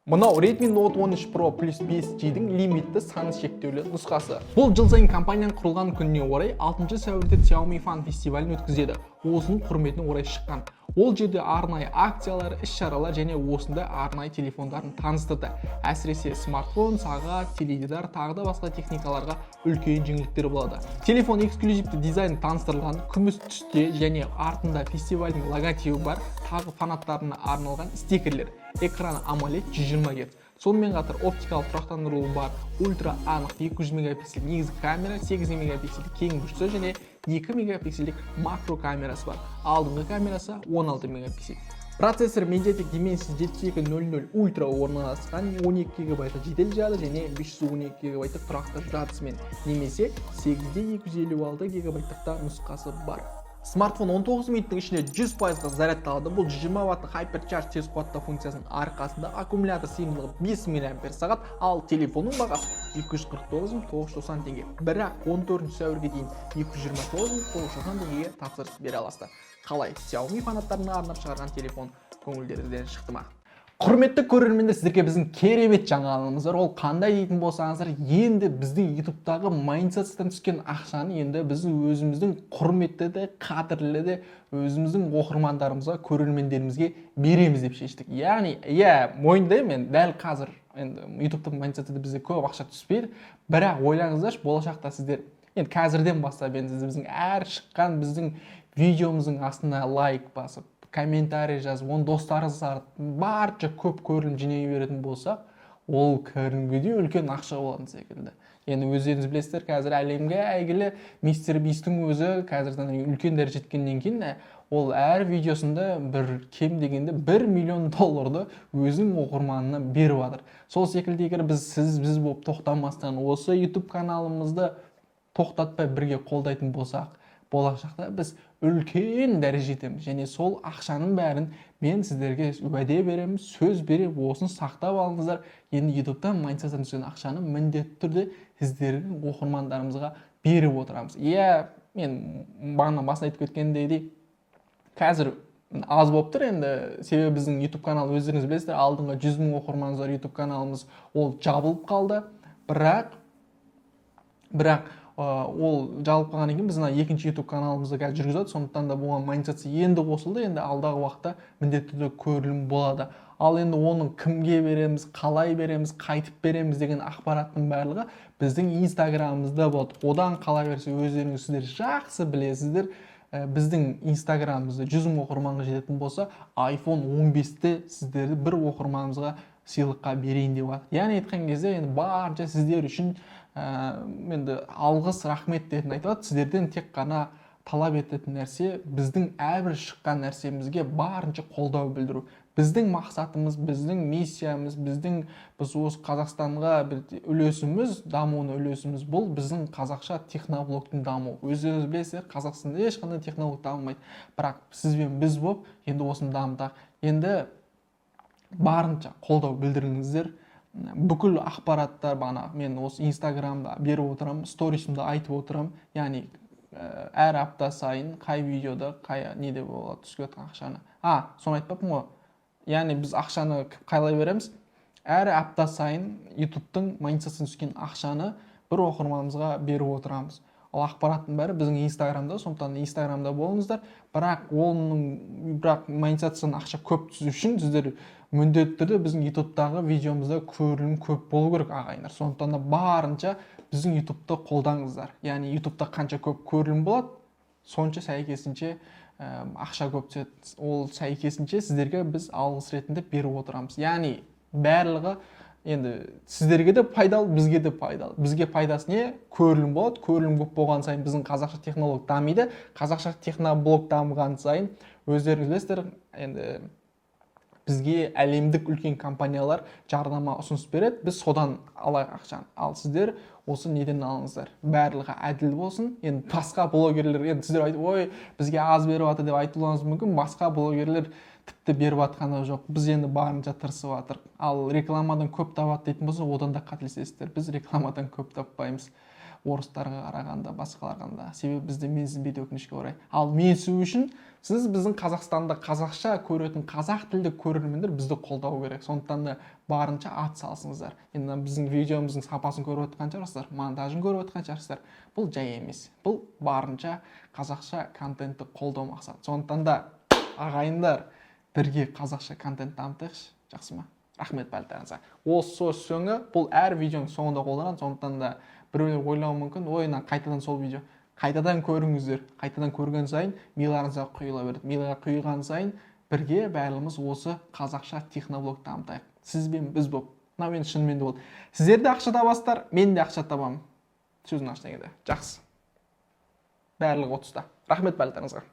Мынау Redmi Note 13 Pro Plus 5G'дің лимитті саны шектеулі нұсқасы. Бұл жыл сайын компанияның құрылған күніне орай 6 сәуірде Xiaomi Fan фестивалін өткізеді. Осының құрметіне орай шыққан. Ол жерде арнайы акциялар, іс-шаралар және осында арнайы телефондарын таныстырды. Әсіресе смартфон, сағат, теледидар, тағы да басқа техникаларға үлкен жеңілдіктер болады. Телефон эксклюзивті дизайн таныстырылған, күміс түсте және артында фестивальдің логотипі бар, тағы фанаттарына арналған стикерлер. Экраны AMOLED 120 Гц. Сонымен қатар оптикалық тұрақтандырылуы бар, ультра анық 200 мегапиксель негізгі камера, 8 мегапиксельдік кең бүрісі және 2 мегапиксельдік макро камерасы бар. Алдыңғы камерасы 16 мегапиксель. Процессор MediaTek Dimensity 7200 Ultra орналасқан, 12 ГБ жедел жады және 512 ГБ тұрақты жадысымен, немесе 8-256 ГБ нұсқасы бар. Смартфон 19 минуттың ішінде 100% зарядталады. Бұл 20 ватттық Hypercharge тез қуаттау функциясының арқасында аккумулятор сыйымдылығы 5 мАч, ал телефонның бағасы 249.990 теңге. Бірақ 14 сәуірге дейін 229.990 теңгеге тапсырыс бере аласыздар. Қалай? Xiaomi фанаттарына арнап шығарған телефон көңілдеріңізден шықты ма? Құрметті көрермендер, сіздерге біздің керемет жаңалығымыз бар. Ол қандай дейтін болсаңыздар, енді біздің YouTube'дағы монетизациядан түскен ақшаны енді біз өзіміздің құрметті де, қадірлі де, өзіміздің оқырмандарымызға, көрермендерімізге береміз деп шештік. Яғни, мойындаймын, дәл қазір енді YouTube'да монетизацияда бізде көп ақша түспейді, бірақ ойлаңыздаршы, болашақта сіздер енді қазірден бастап енді біздің әр шыққан біздің видеомыздың астына лайк басып, комментарий жазып, оны достарыңызға барынша көп көрілім жинай беретін болсақ, ол кәдімгідей үлкен ақша болатын секілді. Енді өздеріңіз білесіздер, қазір әлемге әйгілі мистер Бистің өзі қазірден үлкен дәрежеге жеткеннен кейін ол әр видеосында кем дегенде $1 миллион өзінің оқырманына беріп жатыр. Сол секілді егер біз болып тоқтамастан осы YouTube каналымызды тоқтатпай бірге қолдайтын болсақ, болашақта біз үлкен дәреже жетеміз және сол ақшаның бәрін мен сіздерге уәде беремін, сөз берем, осын сақтап алыңыздар. Енді YouTube'дан монетизациядан түскен ақшаны міндетті түрде сіздердің оқырмандарымызға беріп отырамыз. Мен бағана басында айтып кеткендей, қазір аз болып тұр енді, себебі біздің YouTube канал өздеріңіз білесіздер, алдыңғы 100 мың оқырманымыз бар YouTube каналымыз ол жабылып қалды. Бірақ ол жалып қалғаннан кейін біз екінші YouTube каналымызды қазір жүргізеді, сондықтан да бұған монетизация енді қосылды, енді алдағы уақытта міндетті түрде көрілім болады. Ал енді оның кімге береміз, қалай береміз, қайтып береміз деген ақпараттың барлығы біздің Instagram'ымызда болады. Одан қала берсе өздеріңіз сіздер жақсы білесіздер, біздің Instagram'ымызда 100 мың оқырманға жететін болса, iPhone 15-те сіздерді бір оқырманымызға сыйлыққа берейін деп жатыр. Яғни айтқан кезде енді барынша сіздер үшін енді алғыс, рахмет дейтін айтады. Сіздерден тек қана талап ететін нәрсе біздің әрбір шыққан нәрсемізге барынша қолдау білдіру. Біздің мақсатымыз, біздің миссиямыз, біз осы Қазақстанға үлесіміз, дамуына үлесіміз бұл біздің қазақша техноблогтың дамуы. Өздеріңіз білесіздер, Қазақстанда ешқандай технолог дамымайды. Бірақ сіз бен біз болып енді осыны дамытайық. Енді барынша қолдау білдіріңіздер. Бүкіл ақпараттар мен осы Инстаграмда беріп отырамын, сторисімді айтып отырамын. Яғни әр апта сайын қай видеода, неде болады түсіп жатқан ақшаны. Соны айтпаппын ғой. Яғни біз ақшаны қалай береміз? Әр апта сайын YouTube'тың монетизациядан түскен ақшаны бір оқырманымызға беріп отырамыз. Ол ақпараттың бәрі біздің Инстаграмда, сондықтан Инстаграмда болыңыздар. Бірақ монетизациядан ақша көп түсу үшін сіздер міндетті түрде біздің YouTube'дағы видеомызда көрілім көп болу керек ағайындар. Сондықтан да барынша біздің YouTube'ты қолдаңыздар. Яғни YouTube'да қанша көп көрілім болады, сонша сәйкесінше ақша көп түседі. Ол сәйкесінше сіздерге біз алғыс ретінде беріп отырамыз. Яғни барлығы енді сіздерге де пайдалы, бізге де пайдалы. Бізге пайдасы не? Көрілім болады. Көрілім көп болған сайын біздің қазақша технолог дамиды. Қазақша техноблог дамыған сайын өздеріңіз білесіздер, енді бізге әлемдік үлкен компаниялар жарнама ұсыныс береді, біз содан алайық ақшаны. Ал сіздер осы неден алыңыздар. Барлығы әділ болсын. Енді басқа блогерлер, енді сіздер айтып, бізге аз беріп жатыр деп айтуларыңыз мүмкін. Басқа блогерлер тіпті беріп жатқаны жоқ. Біз енді барынша тырысып жатырмыз. Ал рекламадан көп табады дейтін болса, одан да қателесесіздер. Біз рекламадан көп таппаймыз. орыстарға қарағанда, басқаларға қарағанда. Себебі бізде менсінбейді өкінішке орай. Ал менсіну үшін сіз біздің Қазақстанда қазақша көретін, қазақ тілді көрермендер бізді қолдау керек. Сондықтан да барынша ат салсыңыздар. Енді біздің видеомыздың сапасын көріп отқан шығарсыздар, монтажын көріп отқан шығарсыздар. Бұл жай емес. Бұл барынша қазақша контентті қолдау мақсаты. Сондықтан да ағайындар, бірге қазақша контент дамытайықшы. Жақсы ма? Рахмет барлықтарыңызға. Осы сөз соңы, бұл әр видеоның соңында қолданады. Сондықтан да біреулер ойлауы мүмкін, ойынан қайтадан сол видео. Қайтадан көріңіздер. Қайтадан көрген сайын миларыңызға құйыла береді. Милаға құйған сайын бірге бәріміз осы қазақша техноблог дамытайық. Сіз бен біз болып. Мынау енді шынымен де болды. Сіздер де ақша табасыздар, мен де ақша табамын. Сөздің ашына келді. Жақсы. Барлығы 30-та. Рахмет барлықтарыңызға.